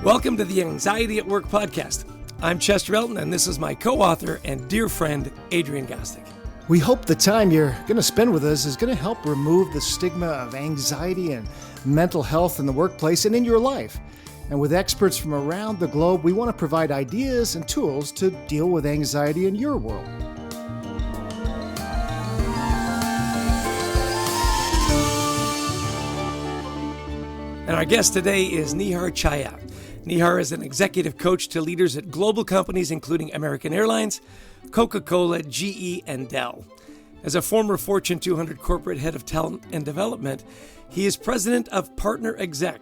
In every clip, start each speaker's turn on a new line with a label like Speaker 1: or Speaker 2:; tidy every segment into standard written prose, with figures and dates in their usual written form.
Speaker 1: Welcome to the Anxiety at Work podcast. I'm Chester Elton, and this is my co-author and dear friend, Adrian Gostick.
Speaker 2: We hope the time you're going to spend with us is going to help remove the stigma of anxiety and mental health in the workplace and in your life. And with experts from around the globe, we want to provide ideas and tools to deal with anxiety in your world.
Speaker 1: And our guest today is Nihar Chaya. Nihar is an executive coach to leaders at global companies including American Airlines, Coca-Cola, GE, and Dell. As a former Fortune 200 corporate head of talent and development, he is president of Partner Exec,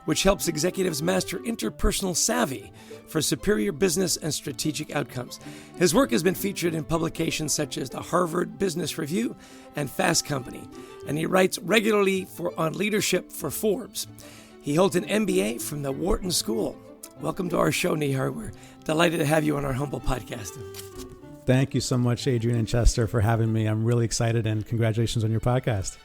Speaker 1: which helps executives master interpersonal savvy for superior business and strategic outcomes. His work has been featured in publications such as the Harvard Business Review and Fast Company, and he writes regularly on leadership for Forbes. He holds an MBA from the Wharton School. Welcome to our show, Nihar. We're delighted to have you on our humble podcast.
Speaker 3: Thank you so much, Adrian and Chester, for having me. I'm really excited, and congratulations on your podcast.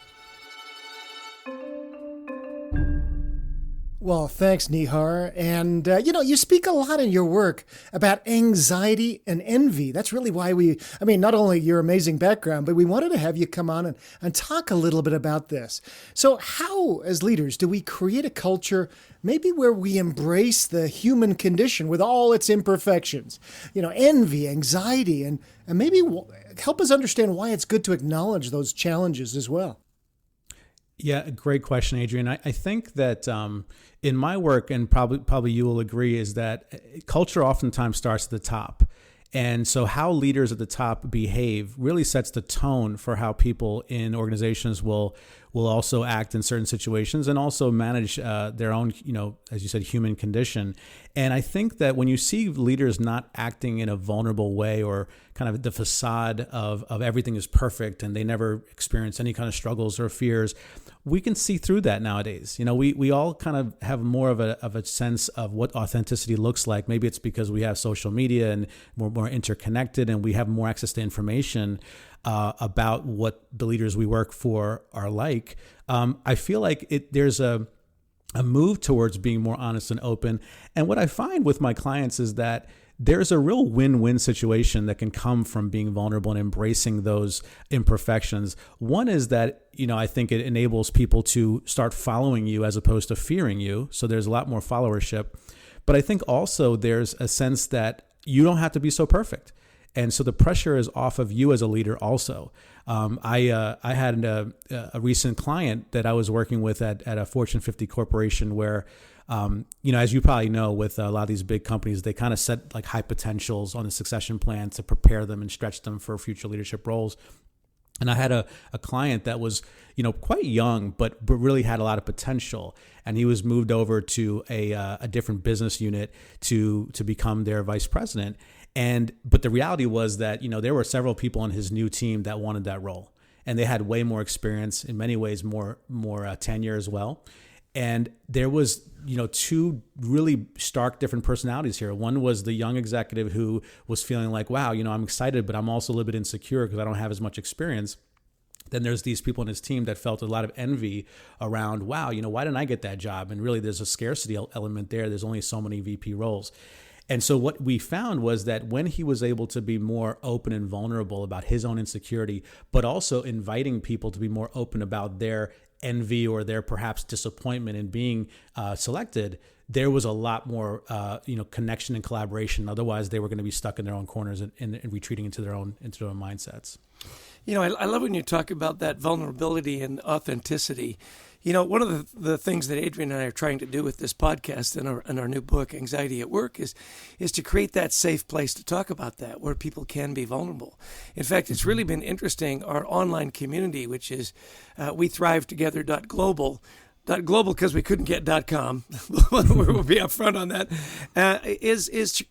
Speaker 2: Well, thanks, Nihar. And, you speak a lot in your work about anxiety and envy. That's really why not only your amazing background, but we wanted to have you come on and talk a little bit about this. So how, as leaders, do we create a culture maybe where we embrace the human condition with all its imperfections? Envy, anxiety, and maybe help us understand why it's good to acknowledge those challenges as well.
Speaker 3: Yeah, great question, Adrian. I think that in my work, and probably you will agree, is that culture oftentimes starts at the top. And so how leaders at the top behave really sets the tone for how people in organizations will also act in certain situations and also manage their own, as you said, human condition. And I think that when you see leaders not acting in a vulnerable way or kind of the facade of everything is perfect and they never experience any kind of struggles or fears, we can see through that nowadays. We all kind of have more of a sense of what authenticity looks like. Maybe it's because we have social media and we're more interconnected and we have more access to information about what the leaders we work for are like. I feel like there's a move towards being more honest and open. And what I find with my clients is that there's a real win-win situation that can come from being vulnerable and embracing those imperfections. One is that, I think it enables people to start following you as opposed to fearing you. So there's a lot more followership. But I think also there's a sense that you don't have to be so perfect. And so the pressure is off of you as a leader also. I had a recent client that I was working with at a Fortune 50 corporation where, as you probably know, with a lot of these big companies, they kind of set like high potentials on the succession plan to prepare them and stretch them for future leadership roles. And I had a client that was, quite young, but really had a lot of potential. And he was moved over to a different business unit to become their vice president. But the reality was that, there were several people on his new team that wanted that role, and they had way more experience, in many ways, more tenure as well. And there was, two really stark different personalities here. One was the young executive who was feeling like, wow, I'm excited, but I'm also a little bit insecure because I don't have as much experience. Then there's these people in his team that felt a lot of envy around, wow, why didn't I get that job? And really there's a scarcity element there. There's only so many VP roles. And so what we found was that when he was able to be more open and vulnerable about his own insecurity, but also inviting people to be more open about their envy or their perhaps disappointment in being selected, there was a lot more connection and collaboration. Otherwise, they were going to be stuck in their own corners and retreating into their own mindsets.
Speaker 1: I love when you talk about that vulnerability and authenticity. One of the things that Adrian and I are trying to do with this podcast and our new book, Anxiety at Work, is to create that safe place to talk about that, where people can be vulnerable. In fact, it's really been interesting. Our online community, which is wethrivetogether.global, because we couldn't get .com, we'll be upfront on that, is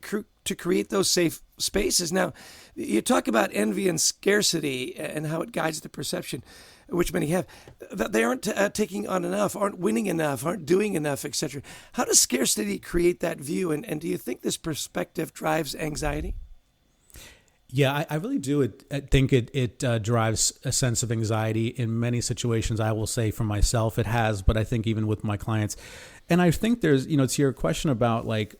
Speaker 1: to create those safe spaces. Now, you talk about envy and scarcity and how it guides the perception, which many have, that they aren't taking on enough, aren't winning enough, aren't doing enough, etc. How does scarcity create that view? And do you think this perspective drives anxiety?
Speaker 3: Yeah, I really do. I think it drives a sense of anxiety in many situations. I will say for myself, it has, but I think even with my clients, and I think there's, to your question about like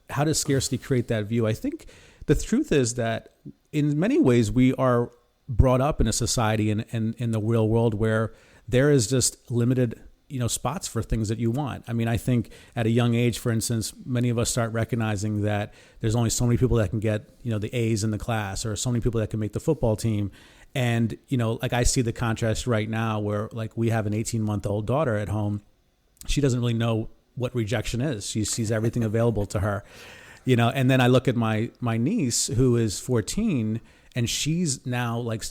Speaker 3: how does scarcity create that view? I think the truth is that in many ways we are brought up in a society and in the real world where there is just limited spots for things that you want. I mean, I think at a young age, for instance, many of us start recognizing that there's only so many people that can get, the A's in the class, or so many people that can make the football team. And, like I see the contrast right now where like we have an 18-month-old daughter at home. She doesn't really know what rejection is. She sees everything available to her, and then I look at my niece who is 14, and she's now like,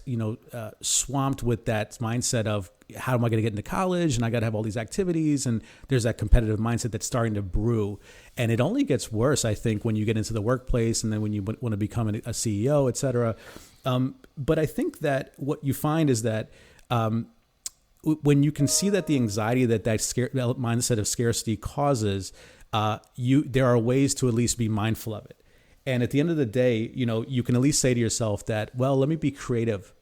Speaker 3: swamped with that mindset of how am I going to get into college? And I got to have all these activities. And there's that competitive mindset that's starting to brew. And it only gets worse, I think, when you get into the workplace and then when you want to become a CEO, et cetera. But I think that what you find is that when you can see that the anxiety that mindset of scarcity causes, there are ways to at least be mindful of it. And at the end of the day, you can at least say to yourself that, well, let me be creative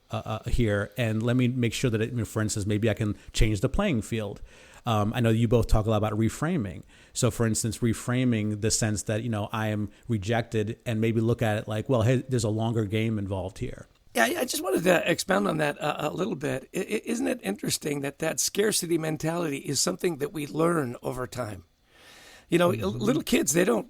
Speaker 3: here, and let me make sure that, for instance, maybe I can change the playing field. I know you both talk a lot about reframing. So, for instance, reframing the sense that, I am rejected, and maybe look at it like, well, hey, there's a longer game involved here.
Speaker 1: Yeah, I just wanted to expound on that a little bit. Isn't it interesting that scarcity mentality is something that we learn over time? Little kids, they don't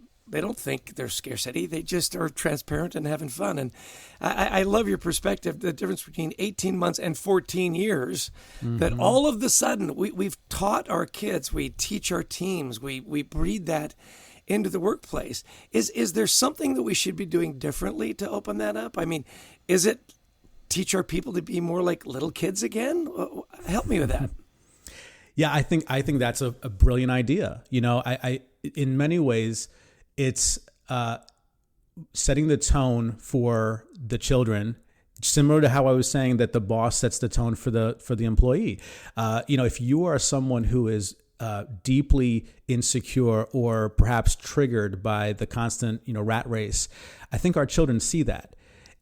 Speaker 1: think there's scarcity. They just are transparent and having fun. And I love your perspective, the difference between 18 months and 14 years, that all of the sudden we've taught our kids, we teach our teams, we breed that into the workplace. Is there something that we should be doing differently to open that up? I mean, is it teach our people to be more like little kids again? Help me with that.
Speaker 3: Yeah, I think that's a brilliant idea. I in many ways, it's setting the tone for the children, similar to how I was saying that the boss sets the tone for the employee. If you are someone who is deeply insecure or perhaps triggered by the constant, rat race, I think our children see that.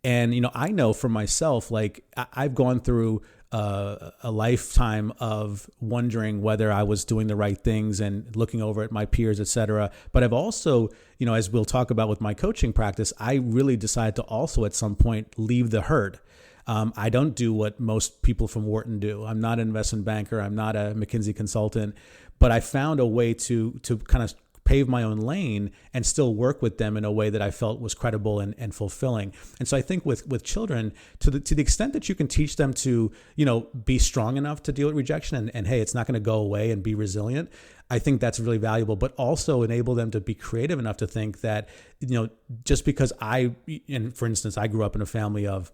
Speaker 3: And, I know for myself, like I've gone through a lifetime of wondering whether I was doing the right things and looking over at my peers, et cetera. But I've also, as we'll talk about with my coaching practice, I really decided to also at some point leave the herd. I don't do what most people from Wharton do. I'm not an investment banker. I'm not a McKinsey consultant, but I found a way to kind of pave my own lane and still work with them in a way that I felt was credible and fulfilling. And so I think with children, to the extent that you can teach them to, be strong enough to deal with rejection and hey, it's not going to go away, and be resilient, I think that's really valuable, but also enable them to be creative enough to think that, just because for instance, I grew up in a family of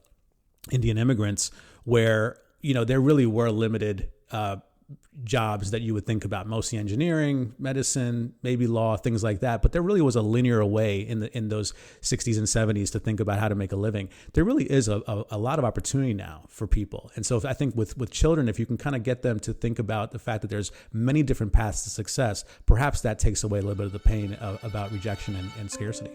Speaker 3: Indian immigrants where, there really were limited jobs that you would think about, mostly engineering, medicine, maybe law, things like that. But there really was a linear way in those 60s and 70s to think about how to make a living. There really is a lot of opportunity now for people. And so I think with children, if you can kind of get them to think about the fact that there's many different paths to success, perhaps that takes away a little bit of the pain about rejection and scarcity.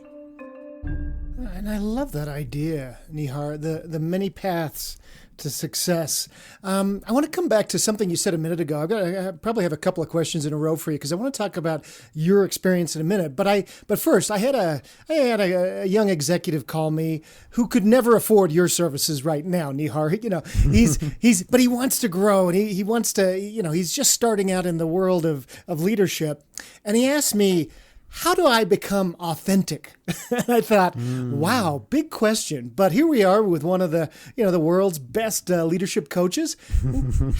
Speaker 2: And I love that idea, Nihar, the many paths to success. I want to come back to something you said a minute ago. I probably have a couple of questions in a row for you because I want to talk about your experience in a minute. But first, I had a young executive call me who could never afford your services right now, Nihar. But he wants to grow, and he wants to. He's just starting out in the world of leadership, and he asked me, how do I become authentic? And I thought, wow, big question. But here we are with one of the world's best leadership coaches.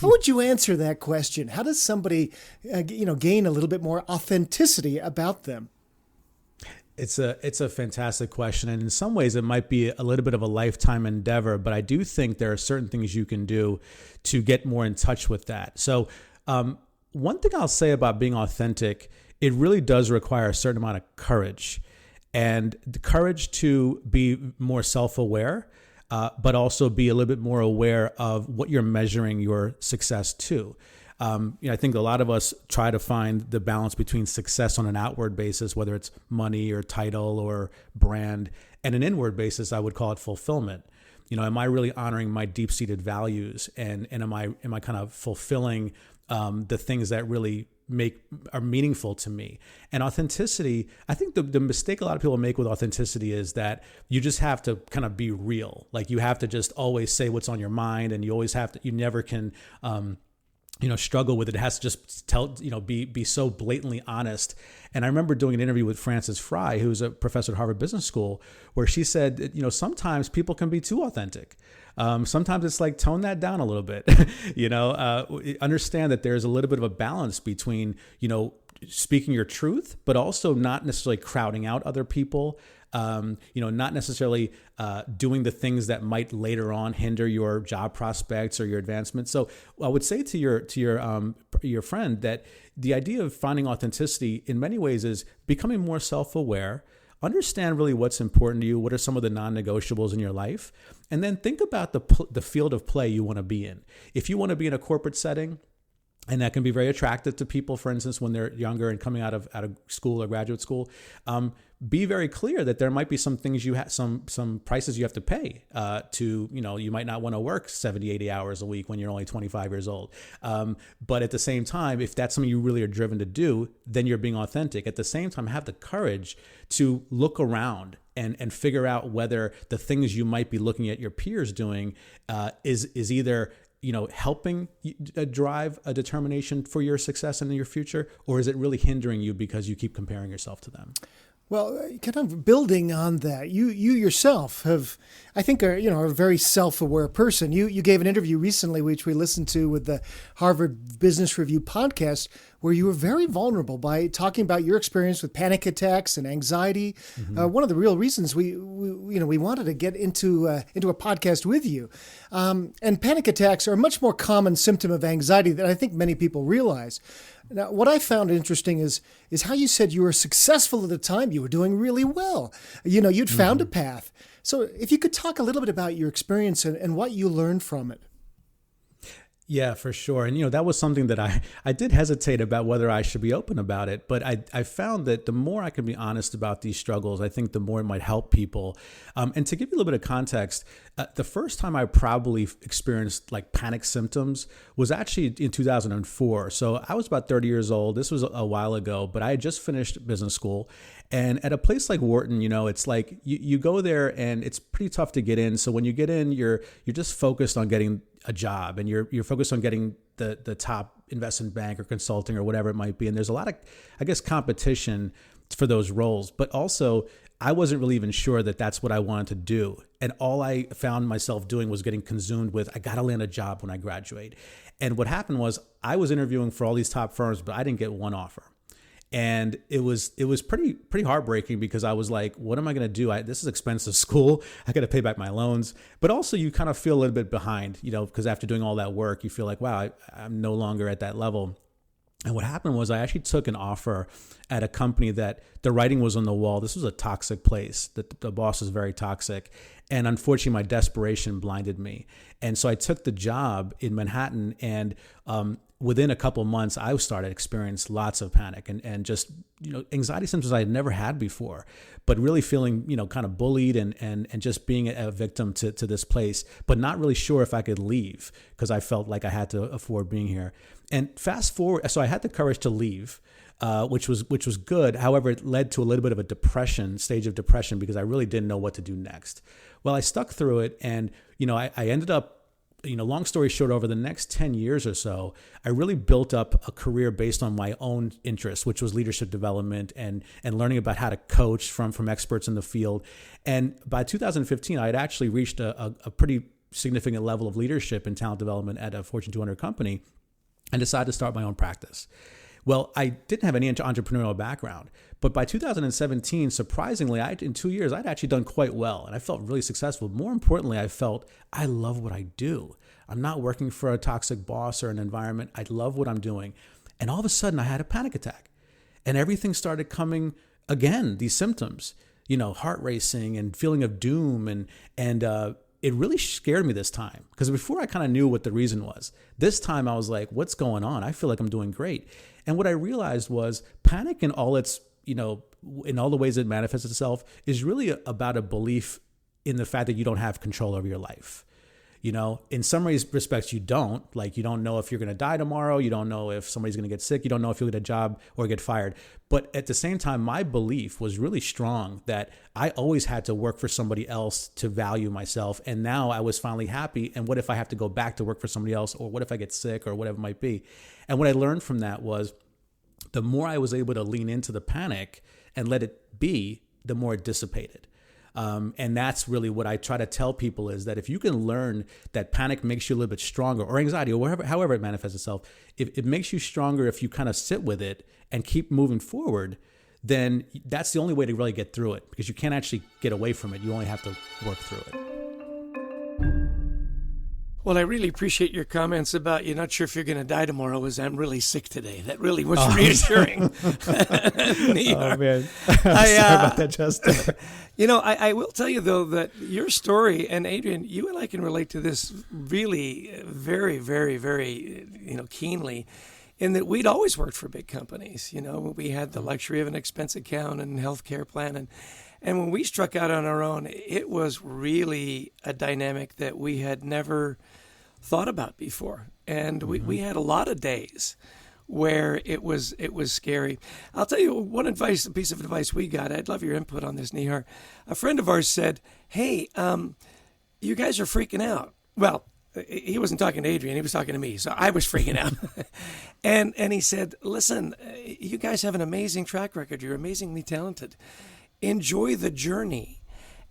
Speaker 2: How would you answer that question? How does somebody, gain a little bit more authenticity about them?
Speaker 3: It's a fantastic question. And in some ways, it might be a little bit of a lifetime endeavor. But I do think there are certain things you can do to get more in touch with that. So one thing I'll say about being authentic, it really does require a certain amount of courage, and the courage to be more self-aware, but also be a little bit more aware of what you're measuring your success to. I think a lot of us try to find the balance between success on an outward basis, whether it's money or title or brand, And an inward basis, I would call it fulfillment. Am I really honoring my deep-seated values, and am I kind of fulfilling the things that really are meaningful to me? And authenticity, I think the mistake a lot of people make with authenticity is that you just have to kind of be real. Like, you have to just always say what's on your mind, and you never can struggle with it. It has to just be so blatantly honest. And I remember doing an interview with Frances Fry, who's a professor at Harvard Business School, where she said, sometimes people can be too authentic. Sometimes it's like, tone that down a little bit. Understand that there's a little bit of a balance between, speaking your truth, but also not necessarily crowding out other people. Not necessarily doing the things that might later on hinder your job prospects or your advancement. So I would say to your friend that the idea of finding authenticity in many ways is becoming more self-aware. Understand really what's important to you. What are some of the non-negotiables in your life? And then think about the field of play you want to be in. If you want to be in a corporate setting, and that can be very attractive to people, for instance, when they're younger and coming out of school or graduate school, be very clear that there might be some things some prices you have to pay you might not want to work 70, 80 hours a week when you're only 25 years old. But at the same time, if that's something you really are driven to do, then you're being authentic. At the same time, have the courage to look around and figure out whether the things you might be looking at your peers doing is either helping drive a determination for your success in your future, or is it really hindering you because you keep comparing yourself to them?
Speaker 2: Well, kind of building on that, you yourself have, I think, are a very self-aware person. You gave an interview recently, which we listened to with the Harvard Business Review podcast, where you were very vulnerable by talking about your experience with panic attacks and anxiety. Mm-hmm. One of the real reasons we wanted to get into a podcast with you, and panic attacks are a much more common symptom of anxiety than I think many people realize. Now, what I found interesting is how you said you were successful at the time. You were doing really well. You'd found a path. So if you could talk a little bit about your experience and what you learned from it.
Speaker 3: Yeah, for sure. And, that was something that I did hesitate about whether I should be open about it. But I found that the more I can be honest about these struggles, I think the more it might help people. And to give you a little bit of context, the first time I probably experienced like panic symptoms was actually in 2004. So I was about 30 years old. This was a while ago, but I had just finished business school. And at a place like Wharton, it's like you go there and it's pretty tough to get in. So when you get in, you're just focused on getting a job, and you're focused on getting the top investment bank or consulting or whatever it might be. And there's a lot of, I guess, competition for those roles. But also, I wasn't really even sure that that's what I wanted to do. And all I found myself doing was getting consumed with, I got to land a job when I graduate. And what happened was I was interviewing for all these top firms, but I didn't get one offer. And it was pretty heartbreaking because I was like, what am I going to do? This is expensive school. I got to pay back my loans. But also you kind of feel a little bit behind, because after doing all that work, you feel like, wow, I'm no longer at that level. And what happened was I actually took an offer at a company that the writing was on the wall. This was a toxic place. The boss was very toxic. And unfortunately, my desperation blinded me. And so I took the job in Manhattan, and within a couple of months, I started experiencing lots of panic and just, anxiety symptoms I had never had before, but really feeling, kind of bullied and just being a victim to this place, but not really sure if I could leave because I felt like I had to afford being here. And fast forward, so I had the courage to leave, which was good. However, it led to a little bit of a stage of depression, because I really didn't know what to do next. Well, I stuck through it, and I ended up, long story short, over the next 10 years or so, I really built up a career based on my own interests, which was leadership development and learning about how to coach from experts in the field. And by 2015, I had actually reached a pretty significant level of leadership and talent development at a Fortune 200 company, and decided to start my own practice. Well, I didn't have any entrepreneurial background, but by 2017, surprisingly, in 2 years, I'd actually done quite well, and I felt really successful. More importantly, I felt I love what I do. I'm not working for a toxic boss or an environment. I love what I'm doing. And all of a sudden, I had a panic attack, and everything started coming again, these symptoms, heart racing and feeling of doom, and it really scared me this time, because before I kind of knew what the reason was. This time I was like, what's going on? I feel like I'm doing great. And what I realized was panic in all its in all the ways it manifests itself, is really about a belief in the fact that you don't have control over your life. In some respects, you don't. Like, you don't know if you're going to die tomorrow. You don't know if somebody's going to get sick. You don't know if you'll get a job or get fired. But at the same time, my belief was really strong that I always had to work for somebody else to value myself. And now I was finally happy. And what if I have to go back to work for somebody else? Or what if I get sick or whatever it might be? And what I learned from that was the more I was able to lean into the panic and let it be, the more it dissipated. And that's really what I try to tell people, is that if you can learn that panic makes you a little bit stronger, or anxiety, or however it manifests itself, if it makes you stronger, if you kind of sit with it and keep moving forward, then that's the only way to really get through it, because you can't actually get away from it. You only have to work through it.
Speaker 1: Well, I really appreciate your comments about you're not sure if you're going to die tomorrow, as I'm really sick today. That really was reassuring.
Speaker 3: Oh, man. Sorry about that, Justin.
Speaker 1: I will tell you, though, that your story, and Adrian, you and I can relate to this really very, very, very, keenly, in that we'd always worked for big companies. We had the luxury of an expense account and healthcare plan. And when we struck out on our own, it was really a dynamic that we had never thought about before. And we had a lot of days where it was scary. I'll tell you one piece of advice we got. I'd love your input on this, Nihar. A friend of ours said, hey, you guys are freaking out. Well, he wasn't talking to Adrian, he was talking to me, so I was freaking out. and he said, listen, you guys have an amazing track record. You're amazingly talented. Enjoy the journey.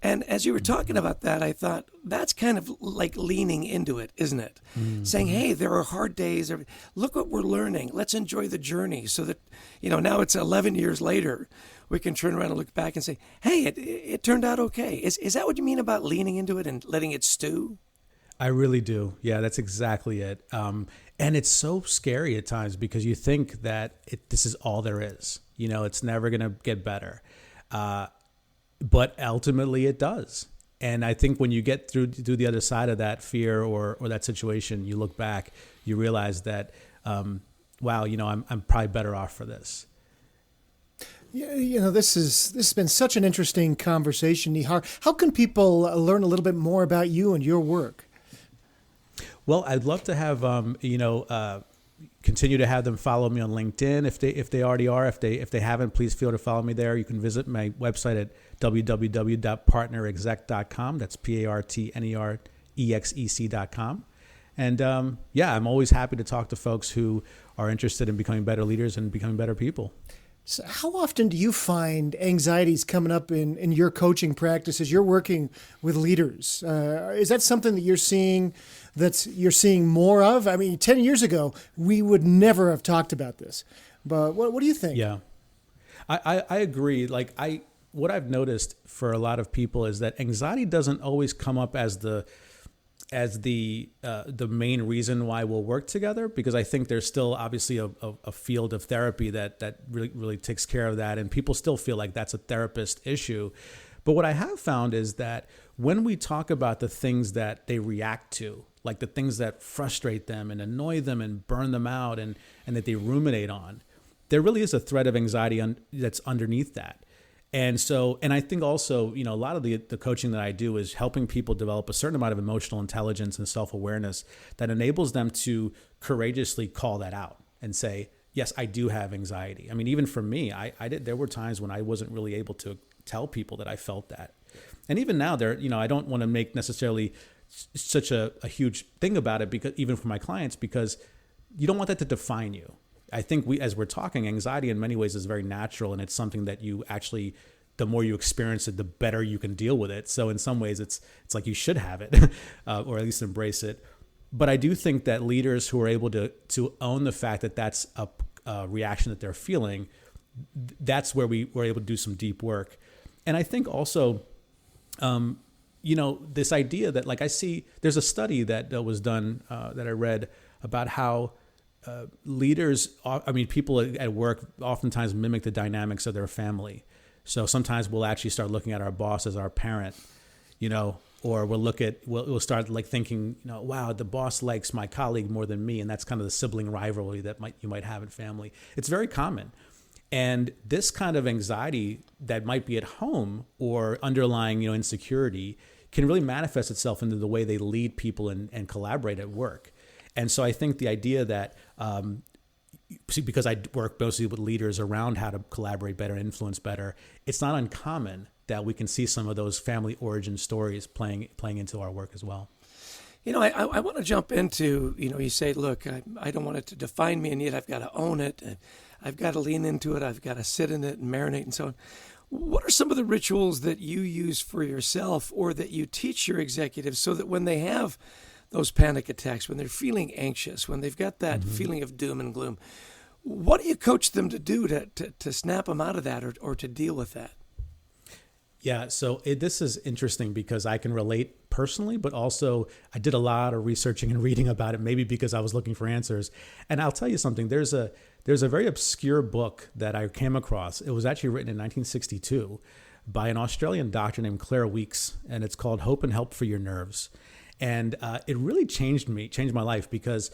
Speaker 1: And as you were talking about that, I thought that's kind of like leaning into it, isn't it? Mm-hmm. Saying, hey, there are hard days. Look what we're learning. Let's enjoy the journey, so that, now it's 11 years later, we can turn around and look back and say, hey, it turned out okay. Is that what you mean about leaning into it and letting it stew?
Speaker 3: I really do. Yeah, that's exactly it. And it's so scary at times, because you think that this is all there is. It's never going to get better. But ultimately it does. And I think when you get through the other side of that fear or that situation, you look back, you realize that, wow, I'm probably better off for this.
Speaker 2: Yeah, this has been such an interesting conversation, Nihar. How can people learn a little bit more about you and your work?
Speaker 3: Well, I'd love to have, continue to have them follow me on LinkedIn if they already are. If they haven't, please feel to follow me there. You can visit my website at www.partnerexec.com. That's PARTNEREXEC.com. And I'm always happy to talk to folks who are interested in becoming better leaders and becoming better people.
Speaker 2: So how often do you find anxieties coming up in your coaching practice as you're working with leaders? Is that something that you're seeing more of? I mean, 10 years ago, we would never have talked about this. But what do you think?
Speaker 3: Yeah, I agree. What I've noticed for a lot of people is that anxiety doesn't always come up as the main reason why we'll work together, because I think there's still obviously a field of therapy that really takes care of that, and people still feel like that's a therapist issue. But what I have found is that when we talk about the things that they react to, like the things that frustrate them and annoy them and burn them out and that they ruminate on, there really is a thread of anxiety that's underneath that. And I think also, a lot of the coaching that I do is helping people develop a certain amount of emotional intelligence and self-awareness that enables them to courageously call that out and say, yes, I do have anxiety. I mean, even for me, there were times when I wasn't really able to tell people that I felt that. And even now I don't want to make necessarily such a huge thing about it, because even for my clients, because you don't want that to define you. I think as we're talking, anxiety in many ways is very natural, and it's something that you actually, the more you experience it, the better you can deal with it. So in some ways, it's like you should have it, or at least embrace it. But I do think that leaders who are able to own the fact that that's a reaction that they're feeling, that's where we're able to do some deep work. And I think also, this idea that, like, I see, there's a study that was done that I read about how people at work oftentimes mimic the dynamics of their family. So sometimes we'll actually start looking at our boss as our parent, or we'll start like thinking, wow, the boss likes my colleague more than me. And that's kind of the sibling rivalry that you might have in family. It's very common. And this kind of anxiety that might be at home or underlying, insecurity can really manifest itself into the way they lead people and collaborate at work. And so I think the idea that, because I work mostly with leaders around how to collaborate better and influence better, it's not uncommon that we can see some of those family origin stories playing into our work as well.
Speaker 1: I want to jump into, you say, look, I don't want it to define me, and yet I've got to own it. And I've got to lean into it. I've got to sit in it and marinate and so on. What are some of the rituals that you use for yourself or that you teach your executives so that when they have those panic attacks, when they're feeling anxious, when they've got that feeling of doom and gloom, what do you coach them to do to snap them out of that or to deal with that?
Speaker 3: Yeah, so this is interesting because I can relate personally, but also I did a lot of researching and reading about it, maybe because I was looking for answers. And I'll tell you something, there's a very obscure book that I came across. It was actually written in 1962 by an Australian doctor named Claire Weekes, and it's called Hope and Help for Your Nerves. And it really changed my life, because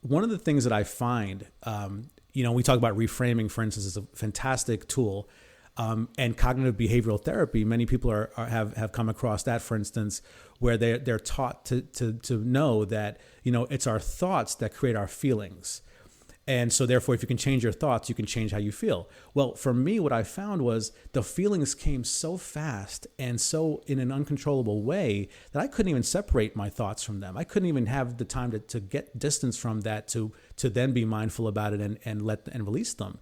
Speaker 3: one of the things that I find, we talk about reframing, for instance, is a fantastic tool. And cognitive behavioral therapy, many people have come across that, for instance, where they're taught to know that, it's our thoughts that create our feelings. And so therefore, if you can change your thoughts, you can change how you feel. Well, for me, what I found was the feelings came so fast and so in an uncontrollable way that I couldn't even separate my thoughts from them. I couldn't even have the time to get distance from that to then be mindful about it and release them.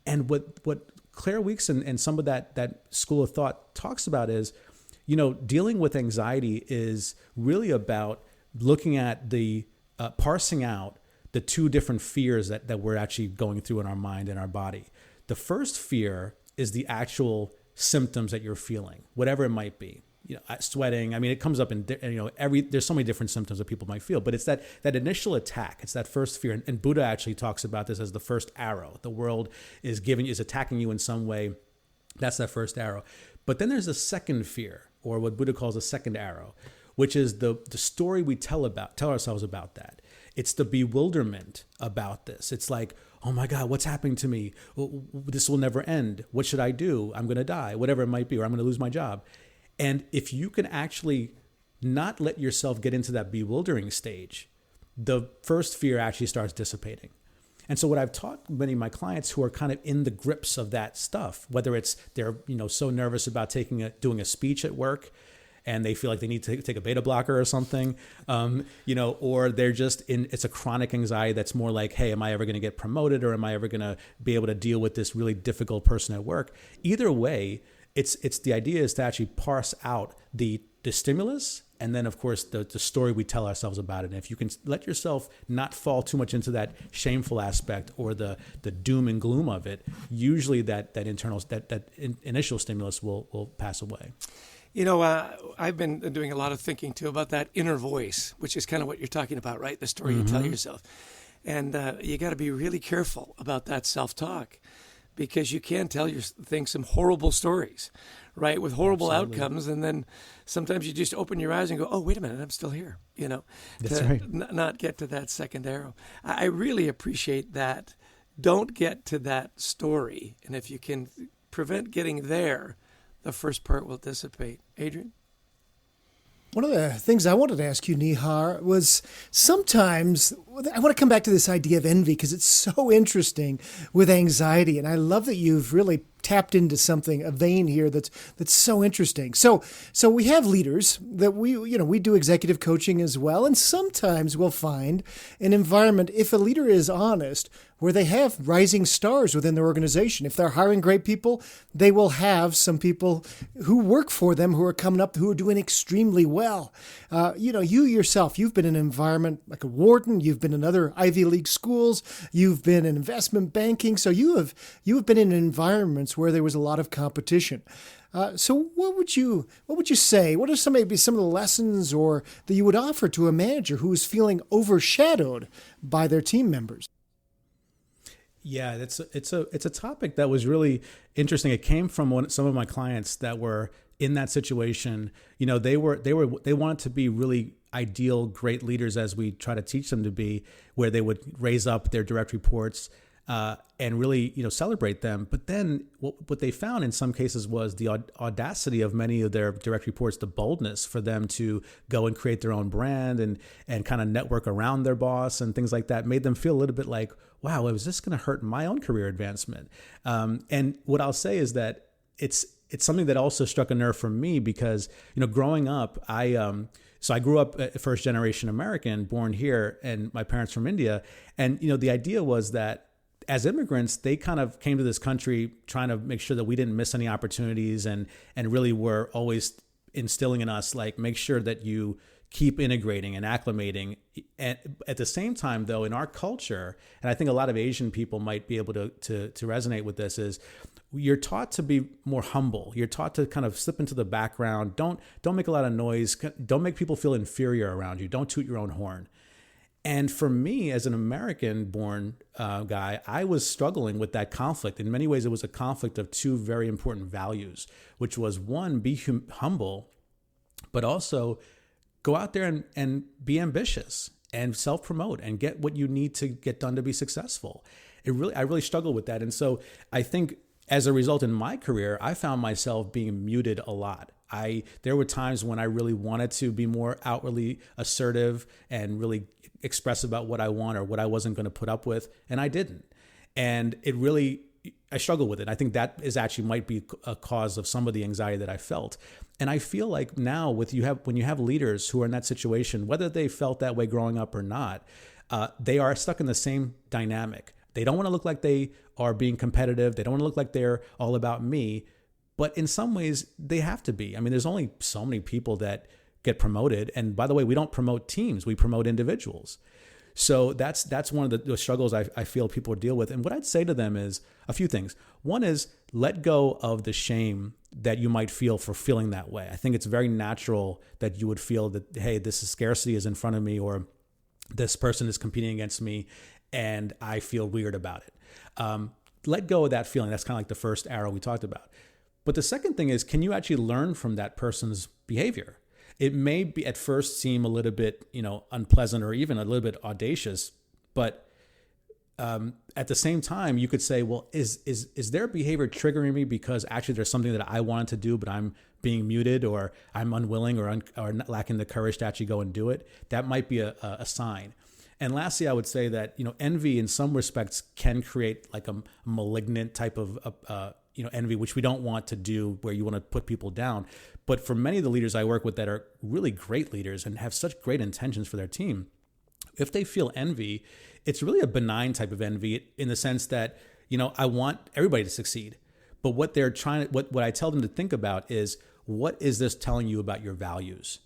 Speaker 3: And what Claire Weekes and some of that school of thought talks about is, dealing with anxiety is really about looking at the parsing out the two different fears that we're actually going through in our mind and our body. The first fear is the actual symptoms that you're feeling, whatever it might be. Sweating. I mean, it comes up in, there's so many different symptoms that people might feel, but it's that initial attack. It's that first fear. And Buddha actually talks about this as the first arrow. The world is attacking you in some way. That's that first arrow. But then there's a second fear, or what Buddha calls a second arrow, which is the story we tell ourselves about that. It's the bewilderment about this. It's like, oh my God, what's happening to me? This will never end. What should I do? I'm going to die, whatever it might be, or I'm going to lose my job. And if you can actually not let yourself get into that bewildering stage, the first fear actually starts dissipating. And so what I've taught many of my clients who are kind of in the grips of that stuff, whether it's they're so nervous about doing a speech at work and they feel like they need to take a beta blocker or something, or they're just it's a chronic anxiety that's more like, hey, am I ever going to get promoted, or am I ever going to be able to deal with this really difficult person at work? Either way, it's the idea is to actually parse out the stimulus and then, of course, the story we tell ourselves about it. And if you can let yourself not fall too much into that shameful aspect or the doom and gloom of it, usually that initial stimulus will pass away.
Speaker 1: I've been doing a lot of thinking, too, about that inner voice, which is kind of what you're talking about, right? The story you tell yourself. And you got to be really careful about that self-talk, because you can tell some horrible stories, right, with horrible outcomes. And then sometimes you just open your eyes and go, oh, wait a minute, I'm still here,
Speaker 3: That's right.
Speaker 1: Not get to that second arrow. I really appreciate that. Don't get to that story. And if you can prevent getting there, the first part will dissipate. Adrian?
Speaker 2: One of the things I wanted to ask you, Nihar, was sometimes I want to come back to this idea of envy because it's so interesting with anxiety. And I love that you've really tapped into a vein here that's so interesting. So we have leaders that we do executive coaching as well. And sometimes we'll find an environment, if a leader is honest, where they have rising stars within their organization. If they're hiring great people, they will have some people who work for them who are coming up who are doing extremely well. You yourself, you've been in an environment like a Wharton, you've been in other Ivy League schools, you've been in investment banking. So you have been in environments where there was a lot of competition. So what would you say? What are maybe some of the lessons or that you would offer to a manager who is feeling overshadowed by their team members?
Speaker 3: Yeah, it's a topic that was really interesting. It came from some of my clients that were in that situation. They wanted to be really ideal, great leaders, as we try to teach them to be, where they would raise up their direct reports. and really, celebrate them. But then what they found in some cases was the audacity of many of their direct reports, the boldness for them to go and create their own brand and kind of network around their boss and things like that, made them feel a little bit like, wow, is this going to hurt my own career advancement? And what I'll say is that it's something that also struck a nerve for me because, growing up, so I grew up first generation American, born here, and my parents from India. And, the idea was that as immigrants, they kind of came to this country trying to make sure that we didn't miss any opportunities and really were always instilling in us, like, make sure that you keep integrating and acclimating. And at the same time, though, in our culture, and I think a lot of Asian people might be able to resonate with this, is you're taught to be more humble. You're taught to kind of slip into the background. Don't make a lot of noise. Don't make people feel inferior around you. Don't toot your own horn. And for me, as an American-born guy, I was struggling with that conflict. In many ways, it was a conflict of two very important values, which was, one, be humble, but also go out there and be ambitious and self-promote and get what you need to get done to be successful. I really struggled with that. And so I think as a result in my career, I found myself being muted a lot. There were times when I really wanted to be more outwardly assertive and really express about what I want or what I wasn't going to put up with, and I didn't. And I struggle with it. I think that might be a cause of some of the anxiety that I felt. And I feel like now when you have leaders who are in that situation, whether they felt that way growing up or not, they are stuck in the same dynamic. They don't want to look like they are being competitive. They don't want to look like they're all about me. But in some ways, they have to be. I mean, there's only so many people that get promoted. And by the way, we don't promote teams. We promote individuals. So that's one of the struggles I feel people deal with. And what I'd say to them is a few things. One is let go of the shame that you might feel for feeling that way. I think it's very natural that you would feel that, hey, this scarcity is in front of me, or this person is competing against me, and I feel weird about it. Let go of that feeling. That's kind of like the first arrow we talked about. But the second thing is, can you actually learn from that person's behavior? It may be at first seem a little bit, unpleasant or even a little bit audacious, but at the same time, you could say, well, is their behavior triggering me because actually there's something that I wanted to do, but I'm being muted, or I'm unwilling or lacking the courage to actually go and do it? That might be a sign. And lastly, I would say that, envy in some respects can create like a malignant type of, envy, which we don't want to do, where you want to put people down. But for many of the leaders I work with that are really great leaders and have such great intentions for their team, if they feel envy, it's really a benign type of envy in the sense that, I want everybody to succeed. But what what I tell them to think about is, what is this telling you about your values?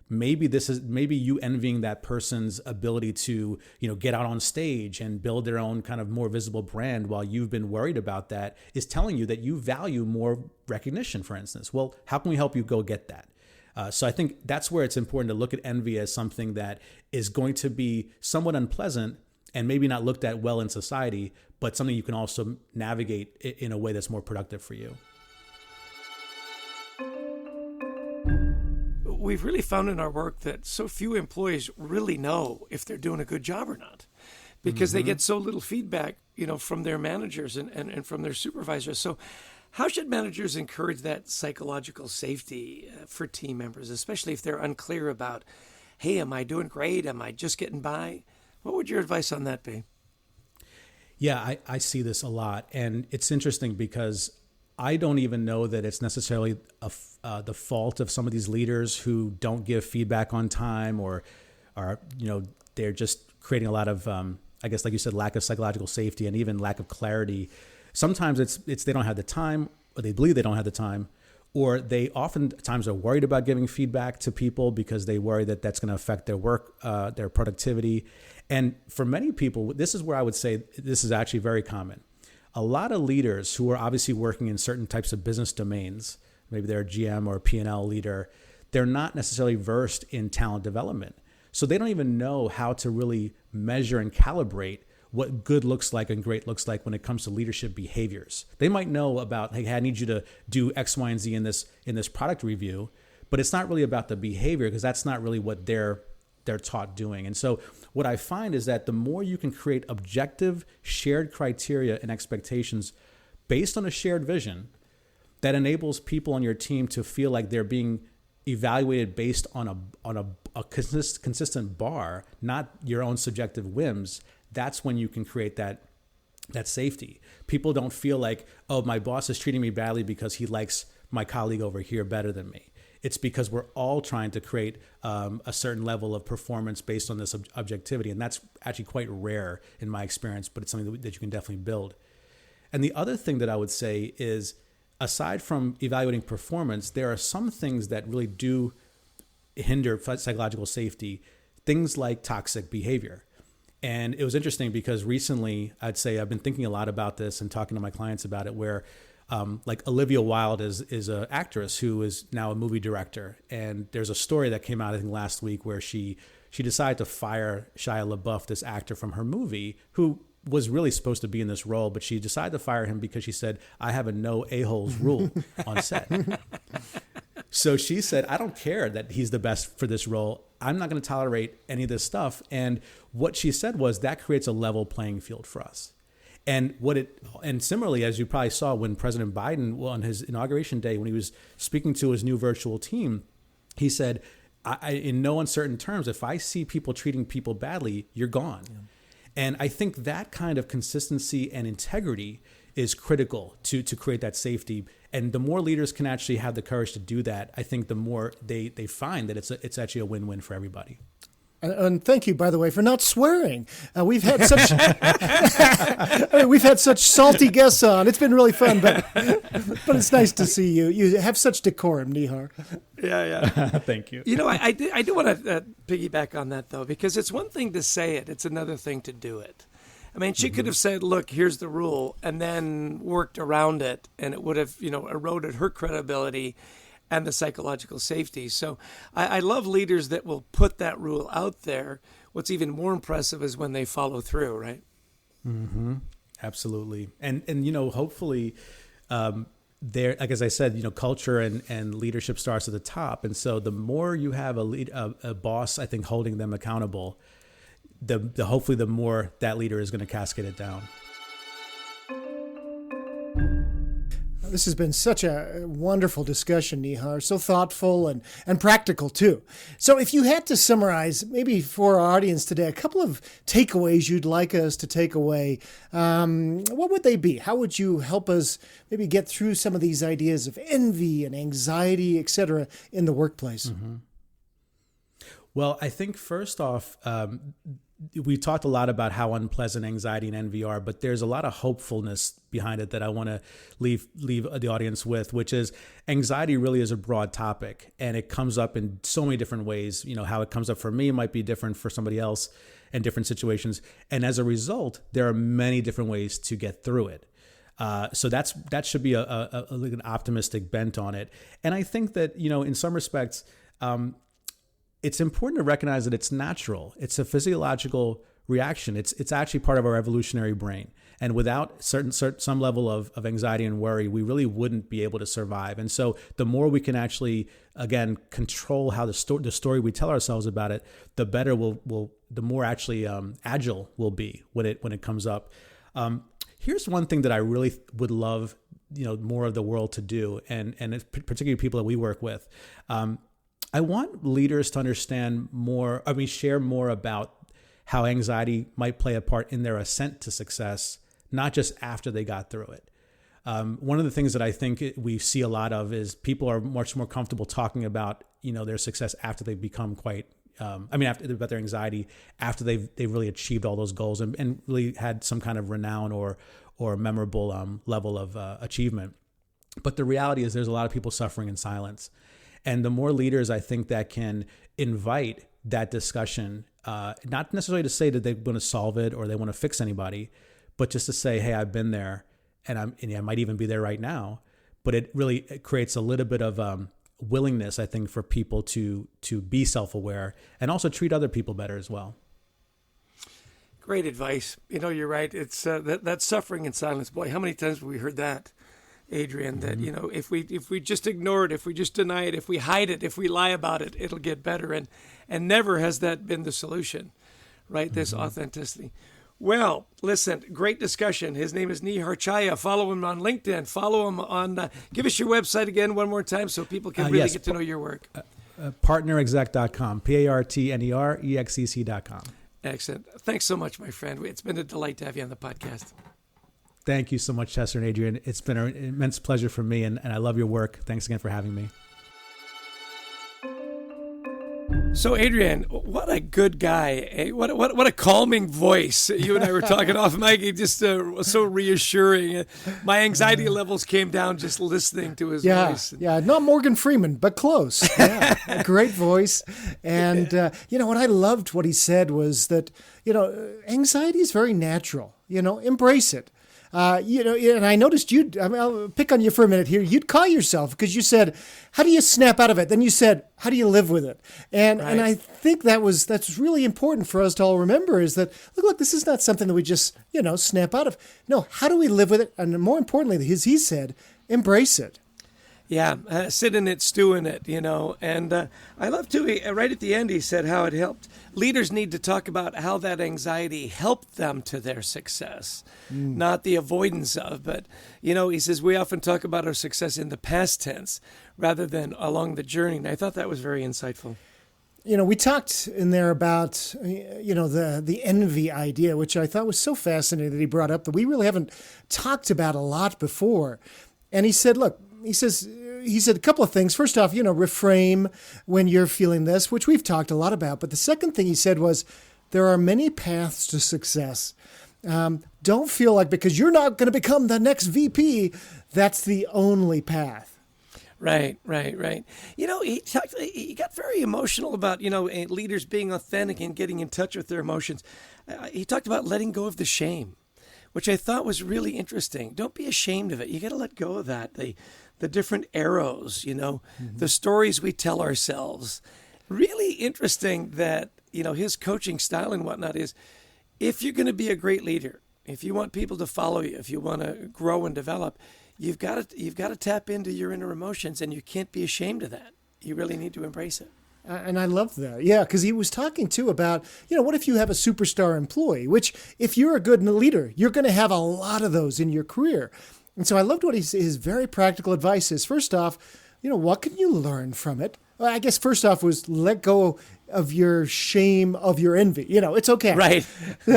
Speaker 3: Maybe you envying that person's ability to, get out on stage and build their own kind of more visible brand, while you've been worried about that, is telling you that you value more recognition, for instance. Well, how can we help you go get that? So I think that's where it's important to look at envy as something that is going to be somewhat unpleasant and maybe not looked at well in society, but something you can also navigate in a way that's more productive for you.
Speaker 1: We've really found in our work that so few employees really know if they're doing a good job or not, because they get so little feedback, from their managers and from their supervisors. So how should managers encourage that psychological safety for team members, especially if they're unclear about, hey, am I doing great? Am I just getting by? What would your advice on that be?
Speaker 3: Yeah, I see this a lot. And it's interesting because I don't even know that it's necessarily the fault of some of these leaders who don't give feedback on time, or are, they're just creating a lot of, I guess, like you said, lack of psychological safety and even lack of clarity. Sometimes it's they don't have the time, or they believe they don't have the time, or they oftentimes are worried about giving feedback to people because they worry that that's going to affect their work, their productivity. And for many people, this is where I would say this is actually very common. A lot of leaders who are obviously working in certain types of business domains, maybe they're a GM or a P&L leader, they're not necessarily versed in talent development. So they don't even know how to really measure and calibrate what good looks like and great looks like when it comes to leadership behaviors. They might know about, hey, I need you to do X, Y, and Z in this product review, but it's not really about the behavior, because that's not really what they're they're taught doing. And so what I find is that the more you can create objective shared criteria and expectations based on a shared vision, that enables people on your team to feel like they're being evaluated based on a consistent bar, not your own subjective whims. That's when you can create that safety. People don't feel like, oh, my boss is treating me badly because he likes my colleague over here better than me. It's because we're all trying to create a certain level of performance based on this objectivity. And that's actually quite rare in my experience, but it's something that you can definitely build. And the other thing that I would say is, aside from evaluating performance, there are some things that really do hinder psychological safety, things like toxic behavior. And it was interesting because recently, I'd say I've been thinking a lot about this and talking to my clients about it, where like Olivia Wilde is an actress who is now a movie director. And there's a story that came out, I think, last week where she decided to fire Shia LaBeouf, this actor from her movie, who was really supposed to be in this role, but she decided to fire him because she said, I have a no a-holes rule on set. So she said, I don't care that he's the best for this role. I'm not going to tolerate any of this stuff. And what she said was that creates a level playing field for us. And similarly, as you probably saw when President Biden, on his inauguration day, when he was speaking to his new virtual team, he said, I in no uncertain terms, if I see people treating people badly, you're gone. Yeah. And I think that kind of consistency and integrity is critical to create that safety. And the more leaders can actually have the courage to do that, I think the more they find that it's actually a win-win for everybody.
Speaker 2: And thank you, by the way, for not swearing. We've had such salty guests on. It's been really fun, but it's nice to see you. You have such decorum, Nihar.
Speaker 1: Yeah.
Speaker 3: Thank you.
Speaker 1: You know, I do want to piggyback on that, though, because it's one thing to say it. It's another thing to do it. I mean, she could have said, look, here's the rule, and then worked around it, and it would have, eroded her credibility and the psychological safety. So I love leaders that will put that rule out there. What's even more impressive is when they follow through, right?
Speaker 3: Mm-hmm. Absolutely. And hopefully there, like as I said, culture and leadership starts at the top. And so the more you have a boss, I think, holding them accountable, hopefully the more that leader is going to cascade it down.
Speaker 2: This has been such a wonderful discussion, Nihar, so thoughtful and practical too. So if you had to summarize, maybe for our audience today, a couple of takeaways you'd like us to take away, what would they be? How would you help us maybe get through some of these ideas of envy and anxiety, et cetera, in the workplace?
Speaker 3: Mm-hmm. Well, I think first off, we talked a lot about how unpleasant anxiety and envy are, but there's a lot of hopefulness behind it that I want to leave the audience with, which is anxiety really is a broad topic, and it comes up in so many different ways. How it comes up for me might be different for somebody else in different situations. And as a result, there are many different ways to get through it. So that should be an optimistic bent on it. And I think that, in some respects, it's important to recognize that it's natural. It's a physiological reaction. It's actually part of our evolutionary brain. And without some level of anxiety and worry, we really wouldn't be able to survive. And so the more we can actually, again, control how the story we tell ourselves about it, the better the more actually agile we'll be when it comes up. Here's one thing that I really would love, more of the world to do, and particularly people that we work with. I want leaders to understand more, share more about how anxiety might play a part in their ascent to success, not just after they got through it. One of the things that I think we see a lot of is people are much more comfortable talking about, their success after they've become about their anxiety, after they've really achieved all those goals and really had some kind of renown or memorable level of achievement. But the reality is there's a lot of people suffering in silence. And the more leaders, I think, that can invite that discussion, not necessarily to say that they want to solve it or they want to fix anybody, but just to say, hey, I've been there and I might even be there right now. But it creates a little bit of willingness, I think, for people to be self-aware and also treat other people better as well. Great
Speaker 1: advice. You're right. It's that suffering in silence. Boy, how many times have we heard that? Adrian, that, if we just ignore it, if we just deny it, if we hide it, if we lie about it, it'll get better. And never has that been the solution, right? This authenticity. Well, listen, great discussion. His name is Nihar Chaya. Follow him on LinkedIn. Follow him on, give us your website again one more time so people can really get to know your work.
Speaker 3: Partnerexec.com, PARTNEREXEC.com.
Speaker 1: Excellent. Thanks so much, my friend. It's been a delight to have you on the podcast.
Speaker 3: Thank you so much, Chester and Adrian. It's been an immense pleasure for me, and I love your work. Thanks again for having me.
Speaker 1: So, Adrian, what a good guy. Eh? What a calming voice. You and I were talking off mic. He just so reassuring. My anxiety levels came down just listening to his voice.
Speaker 2: Yeah, not Morgan Freeman, but close. Yeah, a great voice. And, what I loved what he said was that, anxiety is very natural. Embrace it. And I noticed I'll pick on you for a minute here. You'd call yourself because you said, how do you snap out of it? Then you said, how do you live with it? And I think that's really important for us to all remember is that, look, this is not something that we just, snap out of. No, how do we live with it? And more importantly, as he said, embrace it.
Speaker 1: Yeah, sit in it, stew in it, And I love, too, right at the end, he said how it helped. Leaders need to talk about how that anxiety helped them to their success, not the avoidance of. But, he says we often talk about our success in the past tense rather than along the journey. And I thought that was very insightful.
Speaker 2: We talked in there about, the envy idea, which I thought was so fascinating that he brought up that we really haven't talked about a lot before. And he said, look, he said a couple of things. First off, reframe when you're feeling this, which we've talked a lot about. But the second thing he said was there are many paths to success. Don't feel like because you're not going to become the next VP, that's the only path.
Speaker 1: Right. He got very emotional about, leaders being authentic and getting in touch with their emotions. He talked about letting go of the shame, which I thought was really interesting. Don't be ashamed of it. You got to let go of that. The different arrows, the stories we tell ourselves. Really interesting that, his coaching style and whatnot is if you're going to be a great leader, if you want people to follow you, if you want to grow and develop, you've got to tap into your inner emotions, and you can't be ashamed of that. You really need to embrace it.
Speaker 2: And I love that. Yeah, because he was talking, too, about, what if you have a superstar employee, which if you're a good leader, you're going to have a lot of those in your career. And so I loved what his very practical advice is. First off, what can you learn from it? Well, I guess first off was let go of your shame, of your envy. It's okay.
Speaker 1: Right.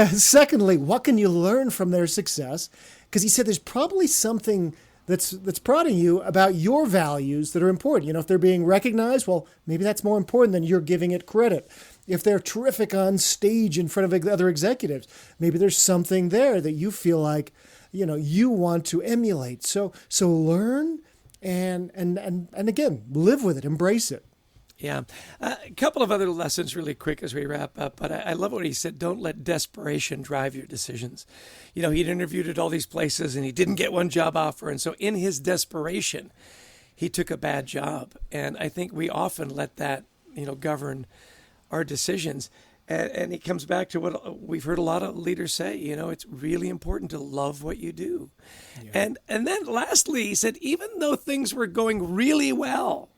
Speaker 2: Secondly, what can you learn from their success? Because he said there's probably something that's prodding you about your values that are important. If they're being recognized, well, maybe that's more important than you're giving it credit. If they're terrific on stage in front of other executives, maybe there's something there that you feel like, you want to emulate. So learn and again, live with it, embrace it.
Speaker 1: Yeah. A couple of other lessons really quick as we wrap up, but I love what he said. Don't let desperation drive your decisions. He'd interviewed at all these places and he didn't get one job offer. And so in his desperation, he took a bad job. And I think we often let that, govern our decisions. And he comes back to what we've heard a lot of leaders say, it's really important to love what you do. Yeah. And then lastly, he said, even though things were going really well,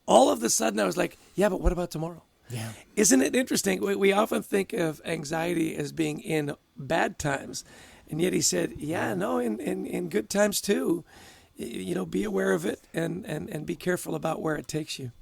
Speaker 1: all of a sudden I was like, yeah, but what about tomorrow?
Speaker 2: Yeah.
Speaker 1: Isn't it interesting? We often think of anxiety as being in bad times. And yet he said, in good times too, be aware of it and be careful about where it takes you.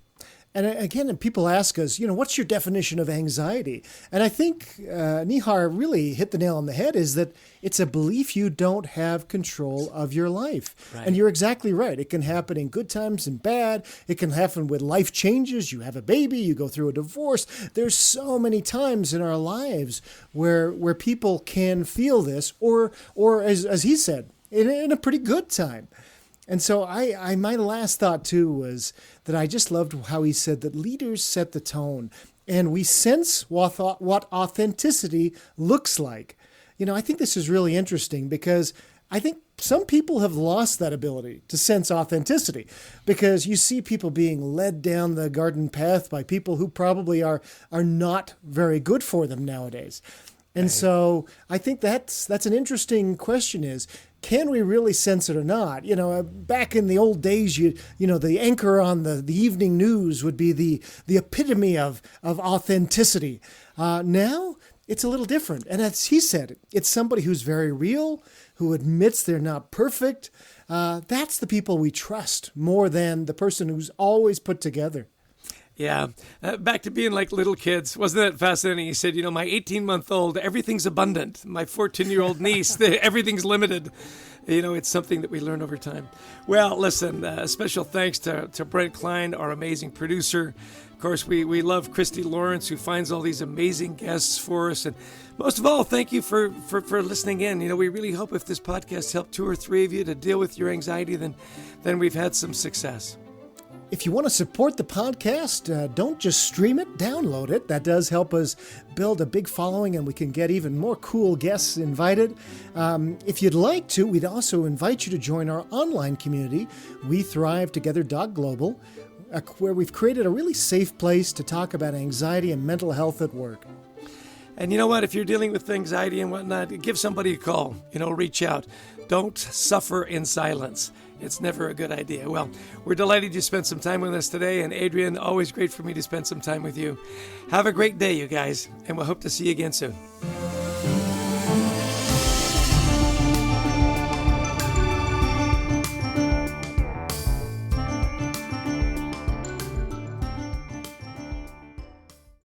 Speaker 2: And again, people ask us, what's your definition of anxiety? And I think Nihar really hit the nail on the head is that it's a belief you don't have control of your life. Right. And you're exactly right. It can happen in good times and bad. It can happen with life changes. You have a baby, you go through a divorce. There's so many times in our lives where people can feel this or as he said, in a pretty good time. And so my last thought, too, was that I just loved how he said that leaders set the tone and we sense what authenticity looks like. I think this is really interesting because I think some people have lost that ability to sense authenticity because you see people being led down the garden path by people who probably are not very good for them nowadays. And so I think that's an interesting question is, can we really sense it or not? Back in the old days, the anchor on the evening news would be the epitome of authenticity. Now it's a little different. And as he said, it's somebody who's very real, who admits they're not perfect. That's the people we trust more than the person who's always put together.
Speaker 1: Yeah. Back to being like little kids. Wasn't that fascinating? He said, my 18-month-old, everything's abundant. My 14-year-old niece, everything's limited. It's something that we learn over time. Well, listen, special thanks to Brent Klein, our amazing producer. Of course, we love Christy Lawrence, who finds all these amazing guests for us. And most of all, thank you for listening in. We really hope if this podcast helped 2 or 3 of you to deal with your anxiety, then we've had some success.
Speaker 2: If you want to support the podcast, don't just stream it, download it. That does help us build a big following, and we can get even more cool guests invited. If you'd like to, we'd also invite you to join our online community, We Thrive Together Global, where we've created a really safe place to talk about anxiety and mental health at work.
Speaker 1: And you know what? If you're dealing with anxiety and whatnot, give somebody a call. Reach out. Don't suffer in silence. It's never a good idea. Well, we're delighted you spent some time with us today. And Adrian, always great for me to spend some time with you. Have a great day, you guys. And we'll hope to see you again soon.